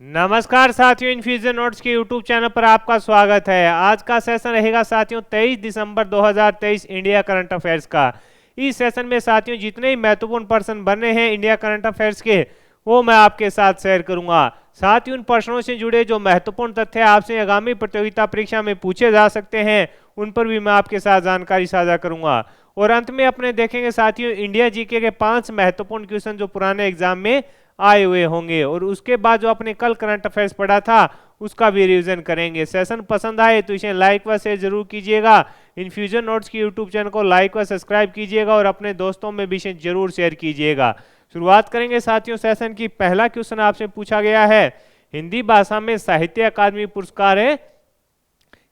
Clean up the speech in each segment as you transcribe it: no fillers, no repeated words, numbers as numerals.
नमस्कार साथियों, infusion notes के यूट्यूब चैनल पर आपका स्वागत है। आज का सेशन रहेगा साथियों 23 दिसंबर 2023 इंडिया करंट अफेयर्स का। इस सेशन में साथियों जितने ही महत्वपूर्ण प्रश्न बने हैं इंडिया करंट अफेयर्स के, वो मैं आपके साथ शेयर करूंगा। साथ ही उन प्रश्नों से जुड़े जो महत्वपूर्ण तथ्य आपसे आगामी प्रतियोगिता परीक्षा में पूछे जा सकते हैं, उन पर भी मैं आपके साथ जानकारी साझा करूंगा। और अंत में अपने देखेंगे साथियों इंडिया जीके के 5 महत्वपूर्ण क्वेश्चन जो पुराने एग्जाम में आए हुए होंगे, और उसके बाद जो आपने कल करंट अफेयर्स पढ़ा था उसका भी रिवीजन करेंगे। सेशन पसंद आए तो इसे लाइक व शेयर जरूर कीजिएगा। इन्फ्यूजन नोट्स की यूट्यूब चैनल को लाइक व सब्सक्राइब कीजिएगा और अपने दोस्तों में भी इसे जरूर शेयर कीजिएगा। शुरुआत करेंगे साथियों सेशन की। पहला क्वेश्चन आपसे पूछा गया है, हिंदी भाषा में साहित्य अकादमी पुरस्कार है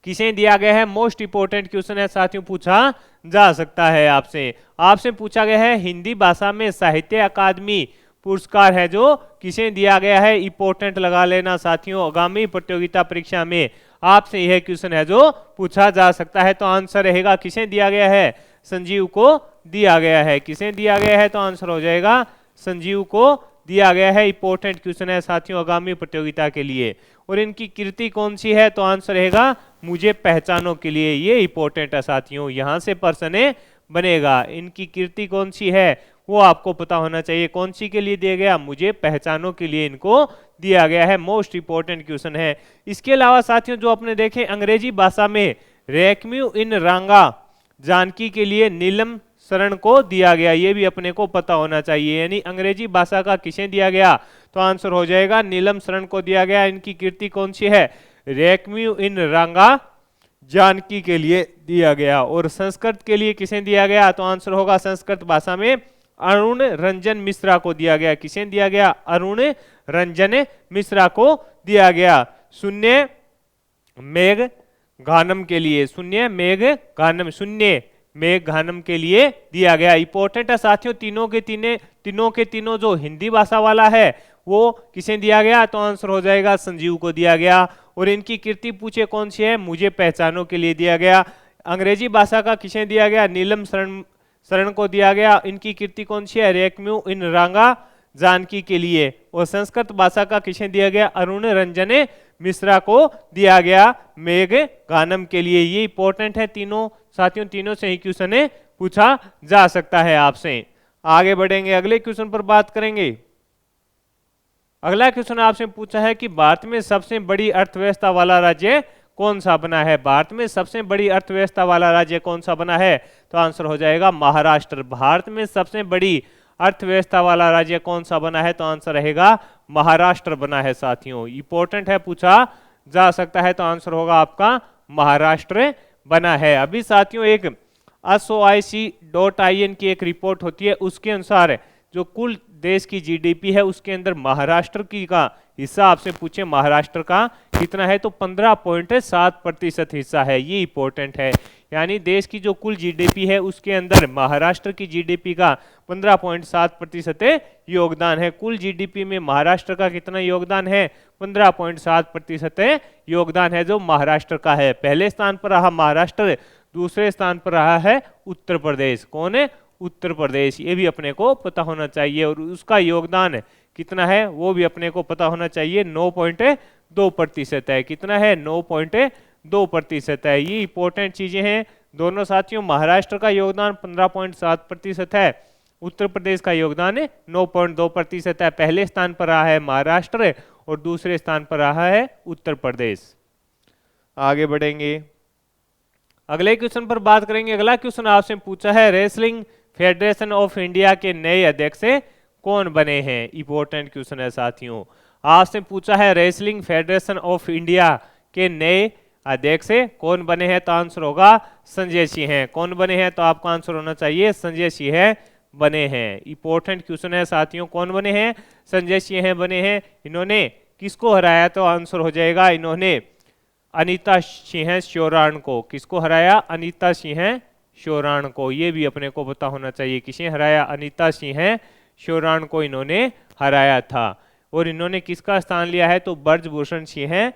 किसे दिया गया है? मोस्ट इंपोर्टेंट क्वेश्चन है साथियों, पूछा जा सकता है आपसे। आपसे पूछा गया है हिंदी भाषा में साहित्य अकादमी पुरस्कार है जो किसे दिया गया है? इंपोर्टेंट लगा लेना साथियों, आगामी प्रतियोगिता परीक्षा में आपसे यह क्वेश्चन है जो पूछा जा सकता है। तो आंसर रहेगा किसे दिया गया है? संजीव को दिया गया है। किसे दिया गया है? तो आंसर हो जाएगा संजीव को दिया गया है। इंपोर्टेंट क्वेश्चन है साथियों आगामी प्रतियोगिता के लिए। और इनकी कृति कौन सी है? तो आंसर रहेगा मुझे पहचानो के लिए। ये इंपोर्टेंट है साथियों, यहां से प्रश्न बनेगा। इनकी कृति कौन सी है वो आपको पता होना चाहिए। कौन सी के लिए दिया गया? मुझे पहचानो के लिए इनको दिया गया है। मोस्ट इंपोर्टेंट क्वेश्चन है। इसके अलावा साथियों जो आपने देखे अंग्रेजी भाषा में रेक्म्यू इन रांगा जानकी के लिए नीलम शरण को दिया गया, ये भी अपने को पता होना चाहिए। यानी अंग्रेजी भाषा का किसे दिया गया? तो आंसर हो जाएगा नीलम शरण को दिया गया। इनकी कीर्ति कौन सी है? रेक्म्यू इन रांगा जानकी के लिए दिया गया। और संस्कृत के लिए किसे दिया गया? तो आंसर होगा संस्कृत भाषा में अरुण रंजन मिश्रा को दिया गया। किसे दिया गया? अरुण रंजन मिश्रा को दिया गया। शून्य मेघ गानम के लिए, शून्य मेघ गानम, शून्य मेघ गानम के लिए दिया गया। इंपॉर्टेंट है साथियों, तीनों के तीनों जो हिंदी भाषा वाला है वो किसे दिया गया? तो आंसर हो जाएगा संजीव को दिया गया। और इनकी कीर्ति पूछे कौन सी है? मुझे पहचानो के लिए दिया गया। अंग्रेजी भाषा का किसे दिया गया? नीलम शरण को दिया गया। इनकी कीर्ति कौन सी है? रेक्म्यू इन रांगा जानकी के लिए। और संस्कृत भाषा का किसे दिया गया? अरुण रंजन मिश्रा को दिया गया मेघ गानम के लिए। ये इंपॉर्टेंट है तीनों साथियों, तीनों से ही क्वेश्चन पूछा जा सकता है आपसे। आगे बढ़ेंगे, अगले क्वेश्चन पर बात करेंगे। अगला क्वेश्चन आपसे पूछा है कि भारत में सबसे बड़ी अर्थव्यवस्था वाला राज्य कौन सा बना है? भारत में सबसे बड़ी अर्थव्यवस्था वाला राज्य कौन सा बना है? तो आंसर हो जाएगा महाराष्ट्र। भारत में सबसे बड़ी अर्थव्यवस्था वाला राज्य कौन सा बना है? तो आंसर रहेगा महाराष्ट्र बना है साथियों। इंपॉर्टेंट है, पूछा जा सकता है। तो आंसर होगा आपका महाराष्ट्र बना है। अभी साथियों एक SOIC.in की एक रिपोर्ट होती है, उसके अनुसार जो कुल देश की जीडीपी है उसके अंदर महाराष्ट्र की का हिस्सा आपसे पूछे महाराष्ट्र का कितना है? तो 15.7% हिस्सा है। ये इंपॉर्टेंट है। यानी देश की जो कुल जीडीपी है उसके अंदर महाराष्ट्र की जीडीपी का 15.7% योगदान है। कुल जीडीपी में महाराष्ट्र का कितना योगदान है? 15.7% योगदान है जो महाराष्ट्र का है। पहले स्थान पर रहा महाराष्ट्र, दूसरे स्थान पर रहा है उत्तर प्रदेश। कौन है? उत्तर प्रदेश। ये भी अपने को पता होना चाहिए। और उसका योगदान कितना है वो भी अपने को पता होना चाहिए। 9.2% है। कितना है? 9.2% है। ये इंपॉर्टेंट चीजें हैं दोनों साथियों। महाराष्ट्र का योगदान 15.7% है, उत्तर प्रदेश का योगदान 9.2% है। पहले स्थान पर रहा है महाराष्ट्र और दूसरे स्थान पर रहा है उत्तर प्रदेश। आगे बढ़ेंगे, अगले क्वेश्चन पर बात करेंगे। अगला क्वेश्चन आपसे पूछा है रेसलिंग फेडरेशन ऑफ इंडिया के नए अध्यक्ष कौन बने हैं? इंपॉर्टेंट क्वेश्चन है साथियों। आपसे पूछा है रेसलिंग फेडरेशन ऑफ इंडिया के नए अध्यक्ष कौन बने हैं? तो आंसर होगा संजय सिंह हैं। कौन बने हैं? तो आपका आंसर होना चाहिए संजय सिंह बने हैं। इंपॉर्टेंट क्वेश्चन है साथियों, कौन बने हैं? संजय सिंह बने हैं। इन्होंने किसको हराया? तो आंसर हो जाएगा इन्होंने अनीता सिंह श्योराण को। किसको हराया? अनीता सिंह श्योराण को। ये भी अपने को पता होना चाहिए। किसे हराया? अनीता सिंह श्योराण को इन्होंने हराया था। और इन्होंने किसका स्थान लिया है? तो ब्रजभूषण सिंह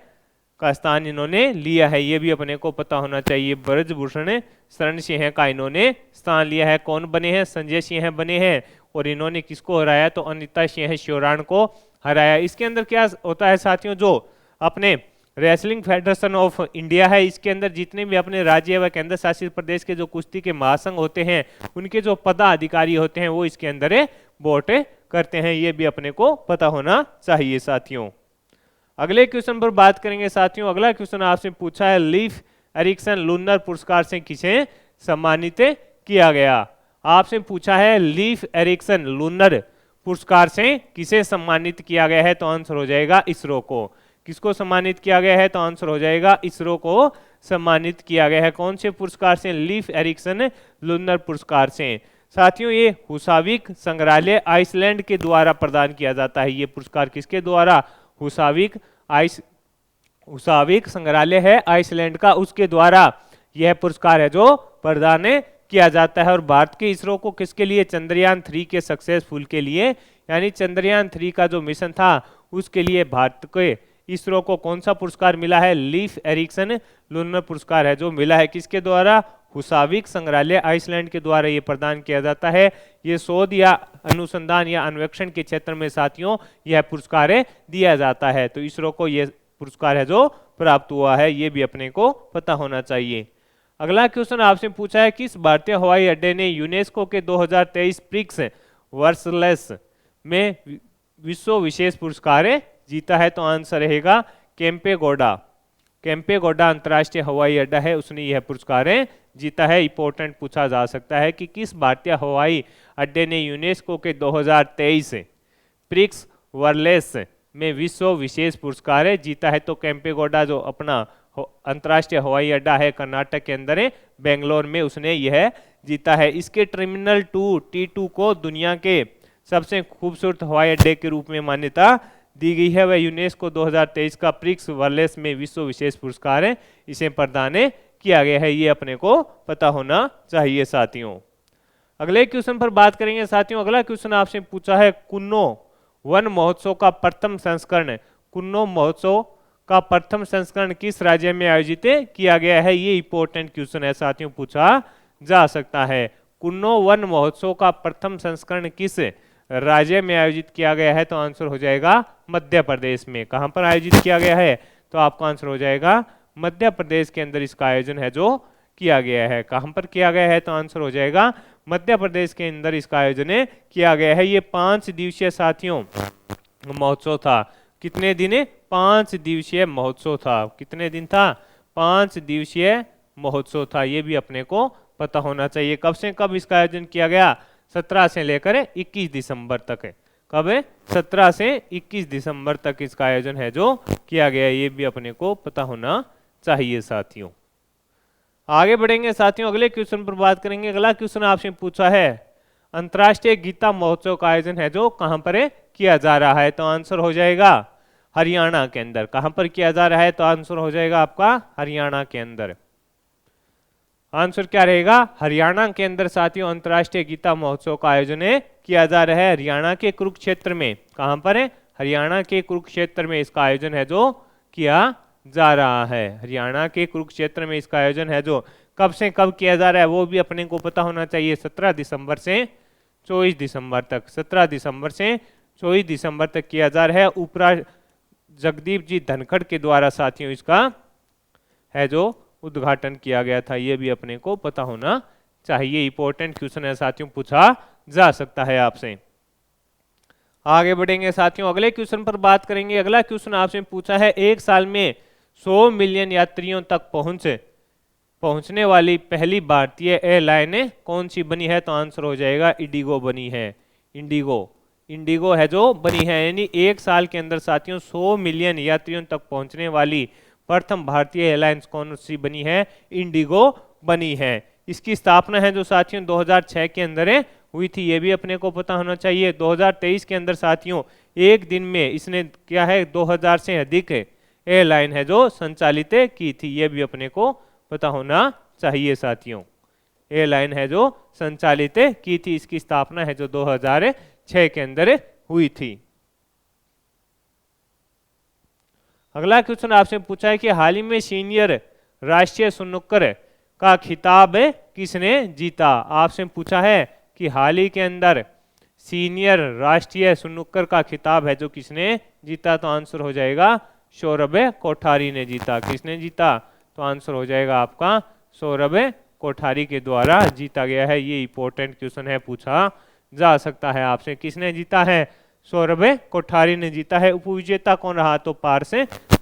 का स्थान इन्होंने लिया है। ये भी अपने को पता होना चाहिए। ब्रजभूषण शरण सिंह का इन्होंने स्थान लिया है। कौन बने हैं? संजय सिंह बने हैं। और इन्होंने किसको हराया? तो अनीता सिंह श्योराण को हराया। इसके अंदर क्या होता है साथियों, जो अपने रेसलिंग फेडरेशन ऑफ इंडिया है, इसके अंदर जितने भी अपने राज्य व केंद्र शासित प्रदेश के जो कुश्ती के महासंघ होते हैं, उनके जो पदाधिकारी होते हैं वो इसके अंदर वोट करते हैं। ये भी अपने को पता होना चाहिए साथियों। अगले क्वेश्चन पर बात करेंगे साथियों। अगला क्वेश्चन आपसे पूछा है, लीफ एरिक्सन लूनर पुरस्कार से किसे सम्मानित किया गया। आपसे पूछा है लीफ एरिक्सन लूनर पुरस्कार से किसे सम्मानित किया गया है, तो आंसर हो जाएगा इसरो को। किसको सम्मानित किया गया है, तो आंसर हो जाएगा इसरो को सम्मानित किया गया है। कौन से पुरस्कार से, लीफ एरिक्सन लूनर पुरस्कार से। साथियों ये हुसाविक संग्रहालय आइसलैंड के द्वारा प्रदान किया जाता है। ये पुरस्कार किसके द्वारा, हुसाविक संग्रहालय है आइसलैंड का, उसके द्वारा यह पुरस्कार है जो प्रदान किया जाता है। और भारत के इसरो को किसके लिए, चंद्रयान 3 के सक्सेसफुल के लिए, यानी चंद्रयान 3 का जो मिशन था उसके लिए भारत के इसरो को कौन सा पुरस्कार मिला है, लीफ एरिक्सन लूनर पुरस्कार है जो मिला है। किसके द्वारा, हुसाविक संग्रहालय आइसलैंड के द्वारा ये प्रदान किया जाता है। ये शोध या अनुसंधान या अन्वेषण के क्षेत्र में साथियों यह पुरस्कार दिया जाता है। तो इसरो को यह पुरस्कार है जो प्राप्त हुआ है, ये भी अपने को पता होना चाहिए। अगला क्वेश्चन आपसे पूछा है, किस भारतीय हवाई अड्डे ने यूनेस्को के 2023 प्रिक्स वर्सलेस में विश्व विशेष पुरस्कार जीता है, तो आंसर रहेगा केम्पेगौड़ा। केम्पेगौड़ा अंतर्राष्ट्रीय हवाई अड्डा है, उसने यह पुरस्कार जीता है। इंपॉर्टेंट पूछा जा सकता है कि किस भारतीय हवाई अड्डे ने यूनेस्को के 2023 प्रिक्स वर्लेस में विश्व विशेष पुरस्कार जीता है, तो केम्पेगौड़ा जो अपना अंतर्राष्ट्रीय हवाई अड्डा है कर्नाटक के अंदर बेंगलोर में, उसने यह जीता है। इसके टर्मिनल 2 T2 को दुनिया के सबसे खूबसूरत हवाई अड्डे के रूप में मान्यता दी गई है। वह यूनेस्को 2023 का प्रिक्स वर्लेस में विश्व विशेष पुरस्कार है, इसे प्रदान किया गया है। ये अपने को पता होना चाहिए साथियों। अगले क्वेश्चन पर बात करेंगे साथियों। अगला क्वेश्चन आपसे पूछा है, कुन्नो वन महोत्सव का प्रथम संस्करण, कुन्नो महोत्सव का प्रथम संस्करण किस राज्य में आयोजित किया गया है। ये इंपॉर्टेंट क्वेश्चन है साथियों, पूछा जा सकता है। कुन्नो वन महोत्सव का प्रथम संस्करण किस राज्य में आयोजित किया गया है, तो आंसर हो जाएगा मध्य प्रदेश में। कहां पर आयोजित किया गया है, तो आपका आंसर हो जाएगा मध्य प्रदेश के अंदर इसका आयोजन है जो किया गया है। कहां पर किया गया है, तो आंसर हो जाएगा मध्य प्रदेश के अंदर इसका आयोजन किया गया है। ये 5 दिवसीय साथियों महोत्सव था। कितने दिन, 5 दिवसीय महोत्सव था। कितने दिन था, 5 दिवसीय महोत्सव था। ये भी अपने को पता होना चाहिए। कब से कब इसका आयोजन किया गया, 17 से लेकर 21 दिसंबर तक है। कब है, 17 से 21 दिसंबर तक इसका आयोजन है जो किया गया। ये भी अपने को पता होना चाहिए साथियों। आगे बढ़ेंगे साथियों, अगले क्वेश्चन पर बात करेंगे। अगला क्वेश्चन आपसे पूछा है, अंतर्राष्ट्रीय गीता महोत्सव का आयोजन है जो कहां पर किया जा रहा है, तो आंसर हो जाएगा हरियाणा के अंदर। कहां पर किया जा रहा है, तो आंसर हो जाएगा आपका हरियाणा के अंदर। आंसर क्या रहेगा, हरियाणा के अंदर साथियों अंतर्राष्ट्रीय गीता महोत्सव का आयोजन किया जा रहा है हरियाणा के कुरुक्षेत्र में। कहां पर है, हरियाणा के कुरुक्षेत्र में इसका आयोजन है जो किया जा रहा है। हरियाणा के कुरुक्षेत्र में इसका आयोजन है जो कब से कब किया जा रहा है वो भी अपने को पता होना चाहिए। 17 दिसंबर से 24 दिसंबर तक, 17 दिसंबर से 24 दिसंबर तक किया जा रहा है। उपरा जगदीप जी धनखड़ के द्वारा साथियों इसका है जो उद्घाटन किया गया था। ये भी अपने को पता होना चाहिए। इंपॉर्टेंट क्वेश्चन है साथियों, पूछा जा सकता है आपसे। आगे बढ़ेंगे साथियों, अगले क्वेश्चन पर बात करेंगे। अगला क्वेश्चन आपसे पूछा है, एक साल में 100 मिलियन यात्रियों तक पहुंचने वाली पहली भारतीय एयरलाइन कौन सी बनी है, तो आंसर हो जाएगा इंडिगो बनी है। इंडिगो है जो बनी है, यानी एक साल के अंदर साथियों 100 मिलियन यात्रियों तक पहुंचने वाली प्रथम भारतीय एयरलाइंस कौन सी बनी है, इंडिगो बनी है। इसकी स्थापना है जो साथियों 2006 के अंदर हुई थी। ये भी अपने को पता होना चाहिए। 2023 के अंदर साथियों एक दिन में इसने क्या है 2000 से अधिक एयरलाइन है जो संचालित की थी। ये भी अपने को पता होना चाहिए साथियों। एयरलाइन है जो संचालित की थी, इसकी स्थापना है जो 2006 के अंदर हुई थी। अगला क्वेश्चन आपसे पूछा है कि हाल ही में सीनियर राष्ट्रीय स्नूकर का खिताब किसने जीता। आपसे पूछा है कि हाल ही के अंदर सीनियर राष्ट्रीय स्नूकर का खिताब है जो किसने जीता, तो आंसर हो जाएगा सौरभ कोठारी ने जीता। किसने जीता, तो आंसर हो जाएगा आपका सौरभ कोठारी के द्वारा जीता गया है। ये इंपॉर्टेंट क्वेश्चन है, पूछा जा सकता है आपसे। किसने जीता है, सौरभ कोठारी ने जीता है। उपविजेता कौन रहा, तो पारस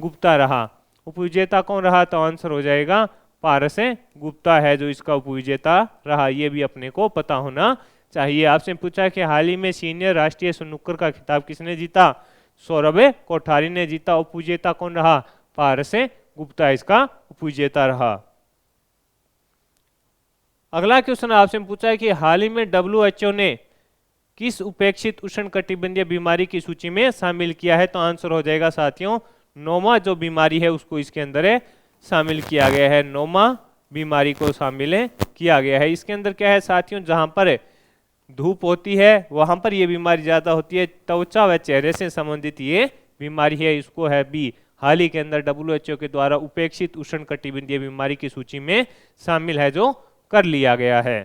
गुप्ता रहा। उपविजेता कौन रहा, तो आंसर हो जाएगा पारस गुप्ता है जो इसका उपविजेता रहा। ये भी अपने को पता होना चाहिए। आपसे पूछा कि हाल ही में सीनियर राष्ट्रीय स्नूकर का खिताब किसने जीता, सौरभ कोठारी ने जीता। उपविजेता कौन रहा, पारस गुप्ता इसका उपविजेता रहा। अगला क्वेश्चन आपसे पूछा है कि हाल ही में WHO ने किस उपेक्षित उष्णकटिबंधीय बीमारी की सूची में शामिल किया है, तो आंसर हो जाएगा साथियों नोमा जो बीमारी है उसको इसके अंदर शामिल किया गया है। नोमा बीमारी को शामिल किया गया है। इसके अंदर क्या है साथियों, जहां पर धूप होती है वहां पर यह बीमारी ज्यादा होती है, त्वचा व चेहरे से संबंधित ये बीमारी है, इसको है बी। हाल ही के अंदर WHO के द्वारा उपेक्षित उष्णकटिबंधीय बीमारी की सूची में शामिल है जो कर लिया गया है।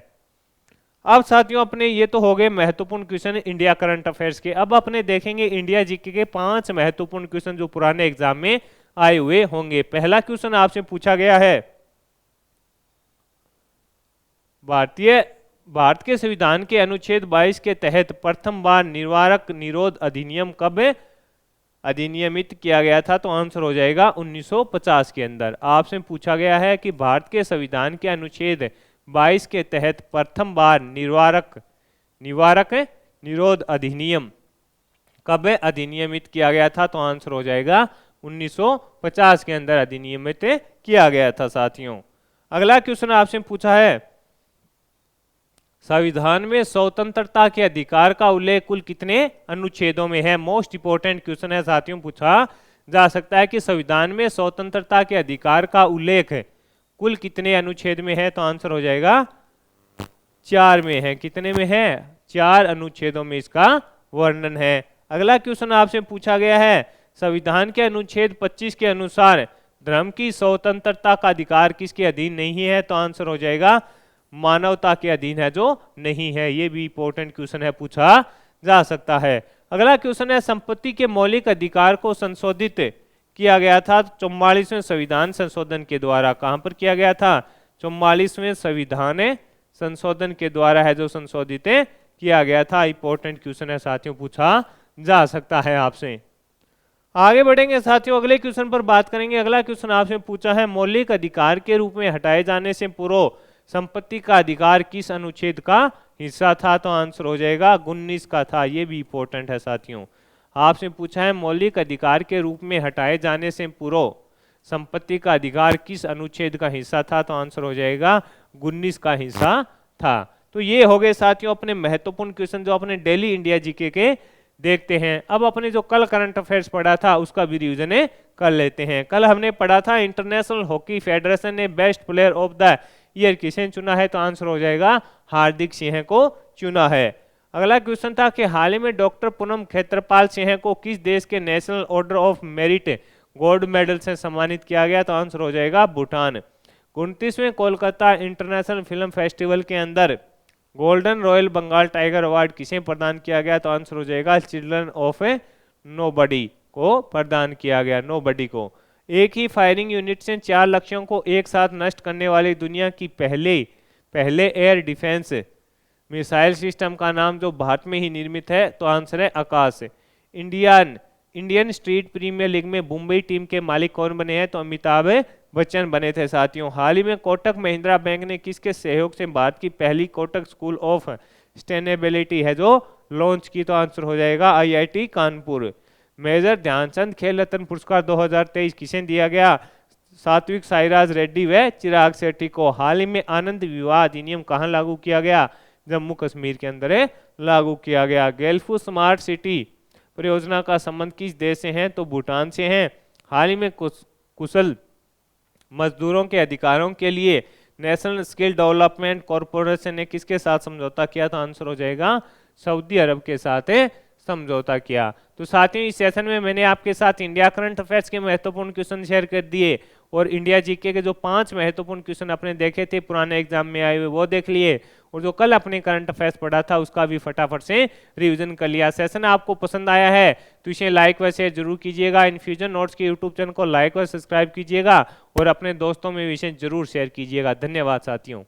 अब साथियों अपने ये तो हो गए महत्वपूर्ण क्वेश्चन इंडिया करंट अफेयर्स के। अब अपने देखेंगे इंडिया जीके के 5 महत्वपूर्ण क्वेश्चन जो पुराने एग्जाम में आए हुए होंगे। पहला क्वेश्चन आपसे पूछा गया है, भारत के संविधान के अनुच्छेद 22 के तहत प्रथम बार निवारक निरोध अधिनियम कब अधिनियमित किया गया था, तो आंसर हो जाएगा 1950 के अंदर। आपसे पूछा गया है कि भारत के संविधान के अनुच्छेद 22 के तहत प्रथम बार निवारक निरोध अधिनियम कब अधिनियमित किया गया था, तो आंसर हो जाएगा 1950 के अंदर अधिनियमित किया गया था साथियों। अगला क्वेश्चन आपसे पूछा है, संविधान में स्वतंत्रता के अधिकार का उल्लेख कुल कितने अनुच्छेदों में है। मोस्ट इंपोर्टेंट क्वेश्चन है साथियों, पूछा जा सकता है कि संविधान में स्वतंत्रता के अधिकार का उल्लेख कुल कितने अनुच्छेद में है, तो आंसर हो जाएगा 4 में है। कितने में है, 4 अनुच्छेदों में इसका वर्णन है। अगला क्वेश्चन आपसे पूछा गया है, संविधान के अनुच्छेद 25 के अनुसार धर्म की स्वतंत्रता का अधिकार किसके अधीन नहीं है, तो आंसर हो जाएगा मानवता के अधीन है जो नहीं है। ये भी इंपॉर्टेंट क्वेश्चन है, पूछा जा सकता है। अगला क्वेश्चन है, संपत्ति के मौलिक अधिकार को संशोधित किया गया था 44वें संविधान संशोधन के द्वारा। कहां पर किया गया था, 44वें संविधान संशोधन के द्वारा है जो संशोधित किया गया था। इंपॉर्टेंट क्वेश्चन है साथियों, पूछा जा सकता है आपसे। आगे बढ़ेंगे साथियों, अगले क्वेश्चन पर बात करेंगे। अगला क्वेश्चन आपसे पूछा है, मौलिक अधिकार के रूप में हटाए जाने से पूर्व संपत्ति का अधिकार किस अनुच्छेद का हिस्सा था, तो आंसर हो जाएगा 19 का था। ये भी इंपॉर्टेंट है साथियों। आपसे पूछा है मौलिक अधिकार के रूप में हटाए जाने से पूर्व संपत्ति का अधिकार किस अनुच्छेद का हिस्सा था, तो आंसर हो जाएगा 19 का हिस्सा था। तो ये हो गए साथियों अपने महत्वपूर्ण क्वेश्चन जो अपने डेली इंडिया जीके के देखते हैं। अब अपने जो कल करंट अफेयर्स पढ़ा था उसका भी रिवीजन कर लेते हैं। कल हमने पढ़ा था इंटरनेशनल हॉकी फेडरेशन ने best player of the year किसे चुना है, तो आंसर हो जाएगा हार्दिक सिंह को चुना है। अगला क्वेश्चन था कि हाल ही में डॉक्टर पूनम खेत्रपाल सिंह को किस देश के national order of merit gold medal से सम्मानित किया गया, तो आंसर हो जाएगा भूटान। 29वें कोलकाता इंटरनेशनल फिल्म फेस्टिवल के अंदर golden royal Bengal tiger award किसे प्रदान किया गया, तो आंसर हो जाएगा चिल्ड्रन ऑफ नोबडी को प्रदान किया गया, नोबडी को। एक ही फायरिंग यूनिट से 4 लक्ष्यों को एक साथ नष्ट करने वाली दुनिया की पहले एयर डिफेंस मिसाइल सिस्टम का नाम जो भारत में ही निर्मित है, तो आंसर है आकाश। इंडियन स्ट्रीट प्रीमियर लीग में मुंबई टीम के मालिक कौन बने हैं, तो अमिताभ बच्चन बने थे साथियों। हाल ही में कोटक महिंद्रा बैंक ने किसके सहयोग से भारत की पहली कोटक स्कूल ऑफ सस्टेनेबिलिटी है जो लॉन्च की, तो आंसर हो जाएगा IIT कानपुर। मेजर ध्यानचंद खेल रत्न पुरस्कार 2023 किसे दिया गया, सात्विक साईराज रेड्डी व चिराग शेट्टी को। हाल ही में आनंद विवाह अधिनियम कहां लागू किया गया, जम्मू कश्मीर के अंदर लागू किया गया। गैल्फू स्मार्ट सिटी परियोजना का संबंध किस देश से है, तो भूटान से है। हाल ही में कुशल मजदूरों के अधिकारों के लिए नेशनल स्किल डेवलपमेंट कॉरपोरेशन ने किसके साथ समझौता किया, तो आंसर हो जाएगा सऊदी अरब के साथ समझौता किया। तो साथियों इस सेशन में मैंने आपके साथ इंडिया करंट अफेयर्स के महत्वपूर्ण क्वेश्चन शेयर कर दिए और इंडिया जीके के जो 5 महत्वपूर्ण क्वेश्चन अपने देखे थे पुराने एग्जाम में आए हुए वो देख लिए, और जो कल अपने करंट अफेयर्स पढ़ा था उसका भी फटाफट से रिवीजन कर लिया। सेशन आपको पसंद आया है तो इसे लाइक व शेयर जरूर कीजिएगा। इन्फ्यूजन नोट्स के यूट्यूब चैनल को लाइक व सब्सक्राइब कीजिएगा और अपने दोस्तों में भी इसे जरूर शेयर कीजिएगा। धन्यवाद साथियों।